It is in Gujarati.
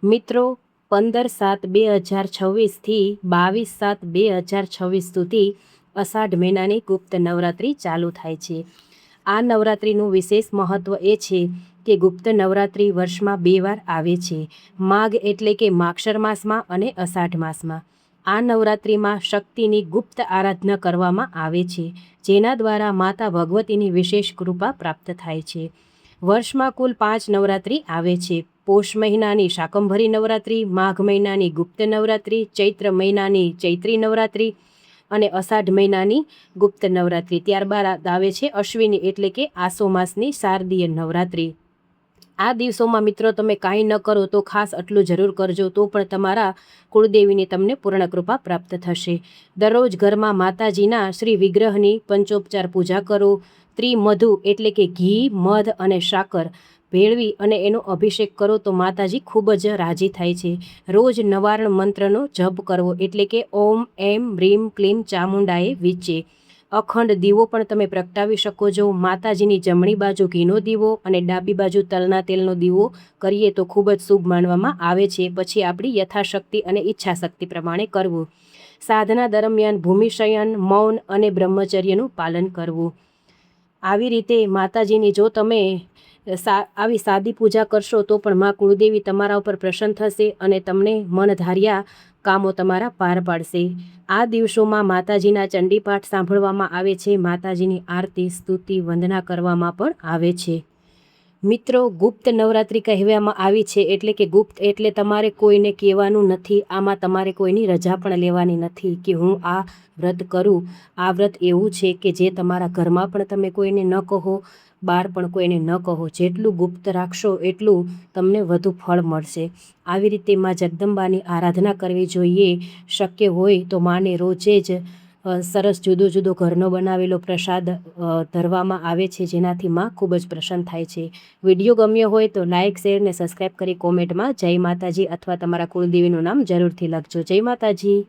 મિત્રો 15/7/2026થી 22/7/2026 સુધી અષાઢ મહિનાની ગુપ્ત નવરાત્રિ ચાલુ થાય છે। આ નવરાત્રિનું વિશેષ મહત્ત્વ એ છે કે ગુપ્ત નવરાત્રિ વર્ષમાં 2 વાર આવે છે, માઘ એટલે કે માગશર માસમાં અને અષાઢ માસમાં। આ નવરાત્રિમાં શક્તિની ગુપ્ત આરાધના કરવામાં આવે છે, જેના દ્વારા માતા ભગવતીની વિશેષ કૃપા પ્રાપ્ત થાય છે। વર્ષમાં કુલ 5 નવરાત્રિ આવે છે। પોષ મહિનાની શાકંભરી નવરાત્રિ, માઘ મહિનાની ગુપ્ત નવરાત્રિ, ચૈત્ર મહિનાની ચૈત્રી નવરાત્રિ અને અષાઢ મહિનાની ગુપ્ત નવરાત્રિ। ત્યારબાદ આવે છે અશ્વિની એટલે કે આસો માસની શારદીય નવરાત્રિ। આ દિવસોમાં મિત્રો તમે કાંઈ ન કરો તો ખાસ આટલું જરૂર કરજો, તો પણ તમારા કુળદેવીની તમને પૂર્ણ કૃપા પ્રાપ્ત થશે। દરરોજ ઘરમાં માતાજીના શ્રી વિગ્રહની પંચોપચાર પૂજા કરો। ત્રિમધુ એટલે કે ઘી, મધ અને સાકર ભેળવી અને એનો અભિષેક કરો તો માતાજી ખૂબ જ રાજી થાય છે। રોજ નવાર્ણ મંત્રનો જપ કરવો એટલે કે ઓમ એમ રીમ ક્લીમ ચામુંડાએ વિચે। અખંડ દીવો પણ તમે પ્રગટાવી શકો છો। માતાજીની જમણી બાજુ ઘીનો દીવો અને ડાબી બાજુ તલના તેલનો દીવો કરીએ તો ખૂબ જ શુભ માનવામાં આવે છે। પછી આપણી યથાશક્તિ અને ઈચ્છાશક્તિ પ્રમાણે કરવું। સાધના દરમિયાન ભૂમિશયન, મૌન અને બ્રહ્મચર્યનું પાલન કરવું। આવી રીતે માતાજીની જો તમે આવી સાદી પૂજા કરશો તો પણ મા કુળદેવી તમારા ઉપર પ્રસન્ન થશે અને તમને મન ધાર્યા કામો તમારા પાર પાડશે। આ દિવસોમાં માતાજીના ચંડીપાઠ સાંભળવામાં આવે છે, માતાજીની આરતી, સ્તુતિ, વંદના કરવામાં પણ આવે છે। મિત્રો ગુપ્ત નવરાત્રિ કહેવામાં આવી છે એટલે કે ગુપ્ત એટલે તમારે કોઈને કહેવાનું નથી। આમાં તમારે કોઈની રજા પણ લેવાની નથી કે હું આ વ્રત કરું। આ વ્રત એવું છે કે જે તમારા ઘરમાં પણ તમે કોઈને ન કહો, બહાર પણ કોઈને ન કહો। જેટલું ગુપ્ત રાખશો એટલું તમને વધુ ફળ મળશે। આવી રીતે મા જગદંબાની આરાધના કરવી જોઈએ। શક્ય હોય તો માને રોજે જ સરસ જુદો જુદો ઘરનો બનાવેલો પ્રસાદ ધરવામાં આવે છે, જેનાથી મા ખૂબ જ પ્રસન્ન થાય છે। વિડીયો ગમ્યો હોય તો લાઇક, શેર ને સબસ્ક્રાઈબ કરી કોમેન્ટમાં જય માતાજી અથવા તમારા કુળદેવીનું નામ જરૂરથી લખજો। જય માતાજી।